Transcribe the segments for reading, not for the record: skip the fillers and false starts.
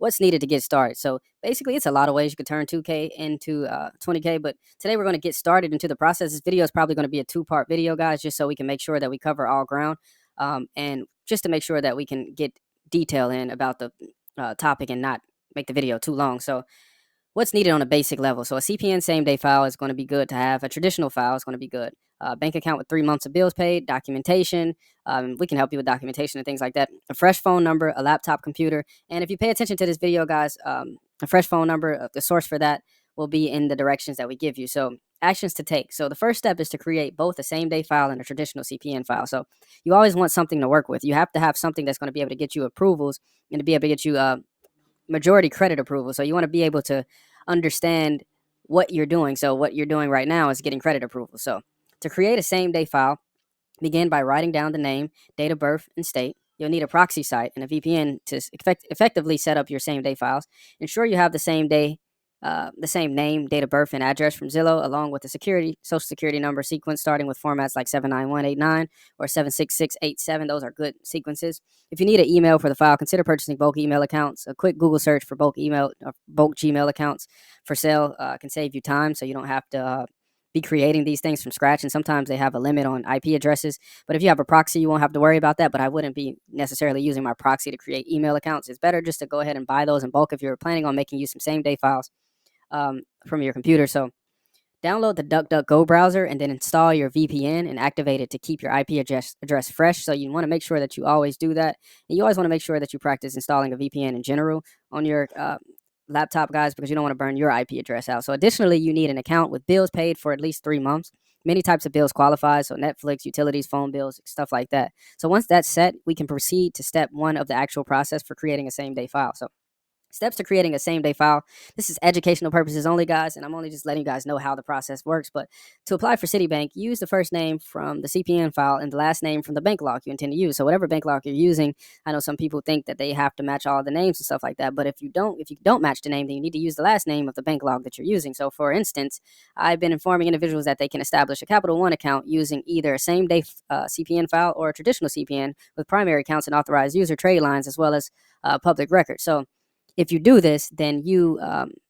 what's needed to get started. So basically, it's a lot of ways you could turn 2K into 20K, but today we're going to get started into the process. This video is probably going to be a two-part video, guys, just so we can make sure that we cover all ground, and just to make sure that we can get detail in about the topic and not make the video too long. So what's needed on a basic level? So a CPN same day file is going to be good to have. A traditional file is going to be good. Bank account with 3 months of bills paid, documentation. We can help you with documentation and things like that. A fresh phone number, a laptop computer. And if you pay attention to this video, guys, a fresh phone number, the source for that will be in the directions that we give you. So actions to take. So the first step is to create both a same day file and a traditional CPN file. So you always want something to work with. You have to have something that's going to be able to get you approvals and to be able to get you majority credit approval. So you want to be able to understand what you're doing. So what you're doing right now is getting credit approval. So to create a same day file, begin by writing down the name, date of birth, and state. You'll need a proxy site and a VPN to effectively set up your same day files. Ensure you have the same name, date of birth, and address from Zillow, along with the social security number sequence, starting with formats like 79189 or 76687. Those are good sequences. If you need an email for the file, consider purchasing bulk email accounts. A quick Google search for bulk email or bulk Gmail accounts for sale can save you time, so you don't have to be creating these things from scratch. And sometimes they have a limit on IP addresses. But if you have a proxy, you won't have to worry about that. But I wouldn't be necessarily using my proxy to create email accounts. It's better just to go ahead and buy those in bulk if you're planning on making use some same day files from your computer. So download the DuckDuckGo browser and then install your VPN and activate it to keep your IP address fresh. So you want to make sure that you always do that. And you always want to make sure that you practice installing a VPN in general on your laptop, guys, because you don't want to burn your IP address out. So additionally, you need an account with bills paid for at least 3 months. Many types of bills qualify, so Netflix, utilities, phone bills, stuff like that. So once that's set, we can proceed to step 1 of the actual process for creating a same day file. So steps to creating a same day file. This is educational purposes only, guys, and I'm only just letting you guys know how the process works. But to apply for Citibank, use the first name from the CPN file and the last name from the bank log you intend to use. So whatever bank log you're using, I know some people think that they have to match all the names and stuff like that. But if you don't match the name, then you need to use the last name of the bank log that you're using. So for instance, I've been informing individuals that they can establish a Capital One account using either a same day CPN file or a traditional CPN with primary accounts and authorized user trade lines as well as public records. So if you do this, then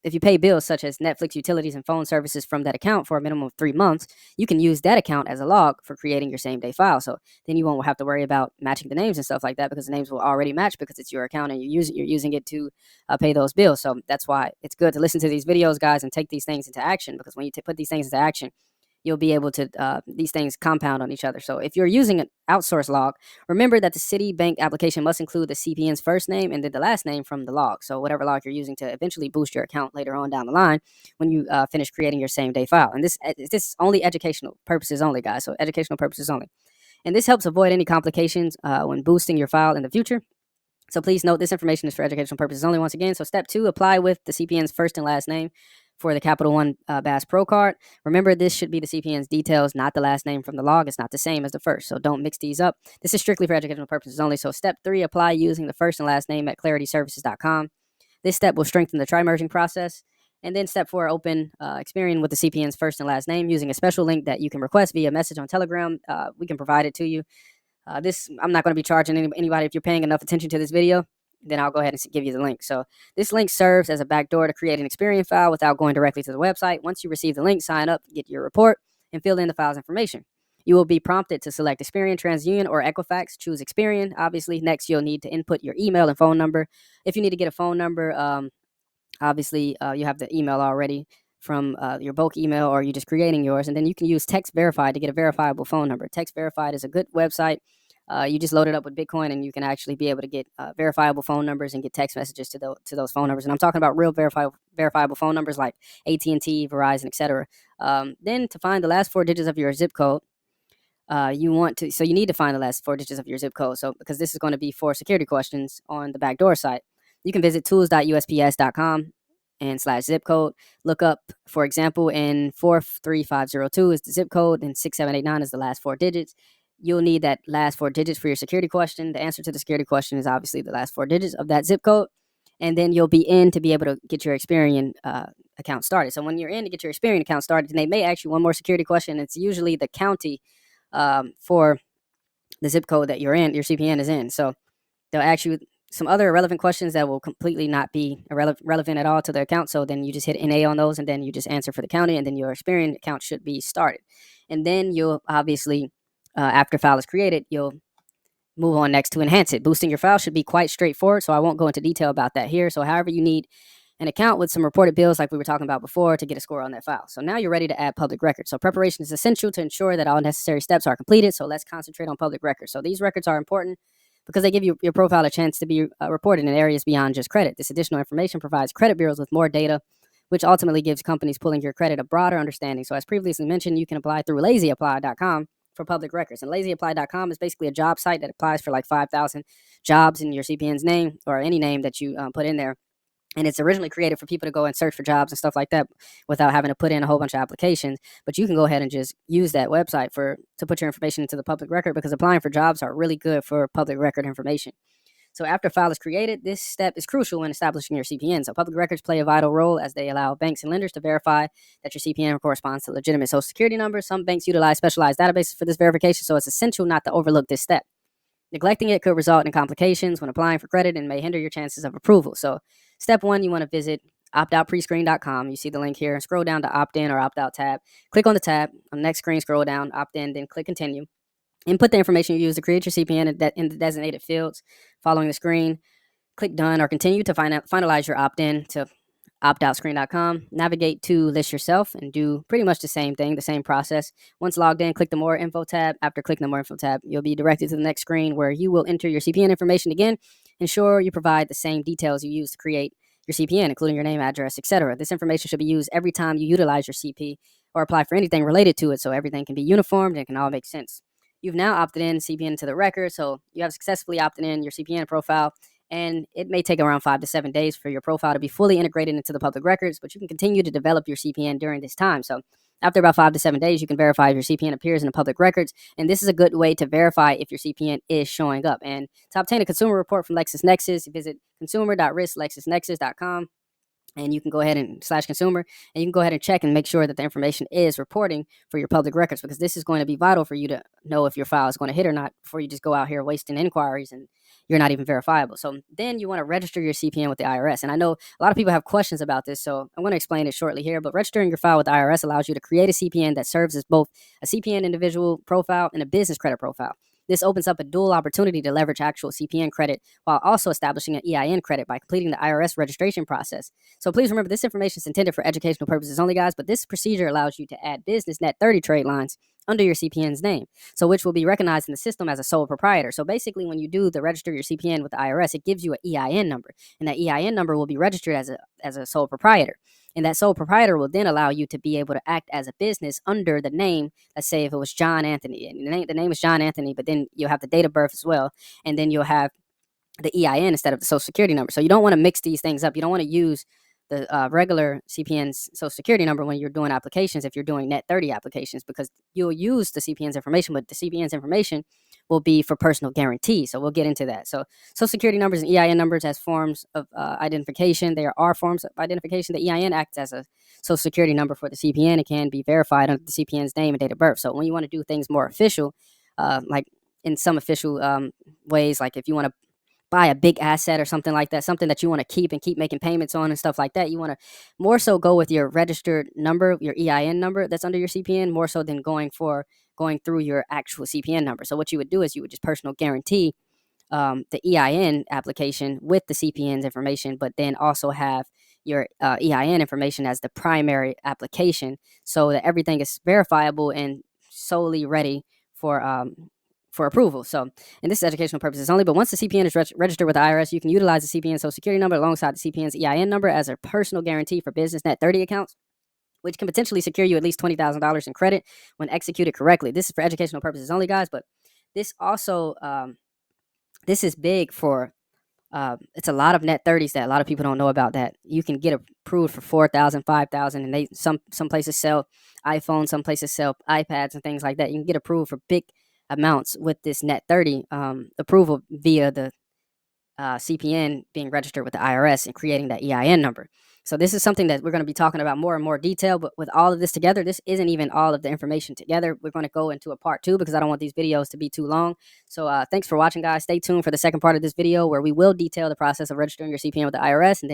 if you pay bills such as Netflix, utilities, and phone services from that account for a minimum of 3 months, you can use that account as a log for creating your same day file. So then you won't have to worry about matching the names and stuff like that because the names will already match because it's your account and you're using it to pay those bills. So that's why it's good to listen to these videos, guys, and take these things into action, because when you put these things into action, you'll be able to, these things compound on each other. So if you're using an outsourced log, remember that the Citibank application must include the CPN's first name and then the last name from the log. So whatever log you're using to eventually boost your account later on down the line when you finish creating your same day file. And this is only educational purposes only, guys. So educational purposes only. And this helps avoid any complications when boosting your file in the future. So please note this information is for educational purposes only once again. So step 2, apply with the CPN's first and last name for the Capital One Bass Pro card. Remember, this should be the CPN's details, not the last name from the log. It's not the same as the first, so don't mix these up. This is strictly for educational purposes only. So step 3, apply using the first and last name at clarityservices.com. This step will strengthen the tri-merging process. And then step 4, open Experian with the CPN's first and last name using a special link that you can request via message on Telegram. We can provide it to you. I'm not going to be charging anybody. If you're paying enough attention to this video, then I'll go ahead and give you the link. So this link serves as a backdoor to create an Experian file without going directly to the website. Once you receive the link, sign up, get your report, and fill in the file's information. You will be prompted to select Experian, TransUnion, or Equifax. Choose Experian. Obviously, next you'll need to input your email and phone number. If you need to get a phone number, obviously you have the email already from your bulk email, or you're just creating yours. And then you can use Text Verified to get a verifiable phone number. Text Verified is a good website. You just load it up with Bitcoin and you can actually be able to get verifiable phone numbers and get text messages to those phone numbers. And I'm talking about real verifiable phone numbers like AT&T, Verizon, etc. Then to find the last 4 digits of your zip code, you need to find the last 4 digits of your zip code. So because this is going to be for security questions on the backdoor site, you can visit tools.usps.com and /zip code. Look up, for example, in 43502 is the zip code and 6789 is the last 4 digits. You'll need that last 4 digits for your security question. The answer to the security question is obviously the last 4 digits of that zip code. And then you'll be in to be able to get your Experian account started. So when you're in to get your Experian account started, then they may ask you one more security question. It's usually the county for the zip code that you're in, your CPN is in. So they'll ask you some other irrelevant questions that will completely not be relevant at all to the account. So then you just hit NA on those, and then you just answer for the county, and then your Experian account should be started. And then you'll obviously, after file is created, you'll move on next to enhance it. Boosting your file should be quite straightforward, so I won't go into detail about that here. So however you need an account with some reported bills like we were talking about before to get a score on that file. So now you're ready to add public records. So preparation is essential to ensure that all necessary steps are completed. So let's concentrate on public records. So these records are important because they give your profile a chance to be reported in areas beyond just credit. This additional information provides credit bureaus with more data, which ultimately gives companies pulling your credit a broader understanding. So as previously mentioned, you can apply through lazyapply.com for public records. And lazyapply.com is basically a job site that applies for like 5,000 jobs in your CPN's name or any name that you put in there. And it's originally created for people to go and search for jobs and stuff like that without having to put in a whole bunch of applications. But you can go ahead and just use that website to put your information into the public record, because applying for jobs are really good for public record information. So after a file is created, this step is crucial when establishing your CPN. So public records play a vital role as they allow banks and lenders to verify that your CPN corresponds to legitimate social security numbers. Some banks utilize specialized databases for this verification, so it's essential not to overlook this step. Neglecting it could result in complications when applying for credit and may hinder your chances of approval. So step one, you want to visit optoutprescreen.com. You see the link here. Scroll down to opt-in or opt-out tab. Click on the tab. On the next screen, scroll down, opt-in, then click continue. Input the information you use to create your CPN in the designated fields. Following the screen, click done or continue to finalize your opt-in to optoutscreen.com. Navigate to list yourself and do pretty much the same thing, the same process. Once logged in, click the more info tab. After clicking the more info tab, you'll be directed to the next screen where you will enter your CPN information again. Ensure you provide the same details you use to create your CPN, including your name, address, etc. This information should be used every time you utilize your CP or apply for anything related to it, so everything can be uniformed and can all make sense. You've now opted in CPN to the record, so you have successfully opted in your CPN profile, and it may take around 5 to 7 days for your profile to be fully integrated into the public records, but you can continue to develop your CPN during this time. So after about 5 to 7 days, you can verify if your CPN appears in the public records, and this is a good way to verify if your CPN is showing up. And to obtain a consumer report from LexisNexis, visit consumer.risklexisnexis.com. And you can go ahead and /consumer, and you can go ahead and check and make sure that the information is reporting for your public records, because this is going to be vital for you to know if your file is going to hit or not before you just go out here wasting inquiries and you're not even verifiable. So then you want to register your CPN with the IRS. And I know a lot of people have questions about this, so I'm going to explain it shortly here. But registering your file with the IRS allows you to create a CPN that serves as both a CPN individual profile and a business credit profile. This opens up a dual opportunity to leverage actual CPN credit while also establishing an EIN credit by completing the IRS registration process. So please remember, this information is intended for educational purposes only, guys, but this procedure allows you to add business net 30 trade lines under your CPN's name, so which will be recognized in the system as a sole proprietor. So basically, when you do the register your CPN with the IRS, it gives you an EIN number, and that EIN number will be registered as a sole proprietor. And that sole proprietor will then allow you to be able to act as a business under the name. Let's say if it was John Anthony, and the name is John Anthony, but then you'll have the date of birth as well, and then you'll have the EIN instead of the social security number. So you don't want to mix these things up. You don't want to use the regular CPN's social security number when you're doing applications, if you're doing net 30 applications, because you'll use the CPN's information, but the CPN's information will be for personal guarantee. So we'll get into that. So social security numbers and EIN numbers as forms of identification. There are forms of identification. The EIN acts as a social security number for the CPN. It can be verified under the CPN's name and date of birth. So when you want to do things more official, like in some official ways, like if you want to buy a big asset or something like that, something that you want to keep and keep making payments on and stuff like that, you want to more so go with your registered number, your EIN number that's under your CPN, more so than going through your actual CPN number. So what you would do is you would just personal guarantee the EIN application with the CPN's information, but then also have your EIN information as the primary application, so that everything is verifiable and solely ready for approval. So, and this is educational purposes only, but once the CPN is registered with the IRS, you can utilize the CPN social security number alongside the CPN's EIN number as a personal guarantee for business net 30 accounts, which can potentially secure you at least $20,000 in credit when executed correctly. This is for educational purposes only, guys, but this also, this is big for, it's a lot of net 30s that a lot of people don't know about, that you can get approved for 4,000, 5,000, and some places sell iPhones, some places sell iPads and things like that. You can get approved for big amounts with this net 30 approval via the CPN being registered with the IRS and creating that EIN number. So this is something that we're going to be talking about more and more detail. But with all of this together, this isn't even all of the information together. We're going to go into a part 2 because I don't want these videos to be too long. So thanks for watching, guys. Stay tuned for the second part of this video where we will detail the process of registering your CPN with the IRS, and then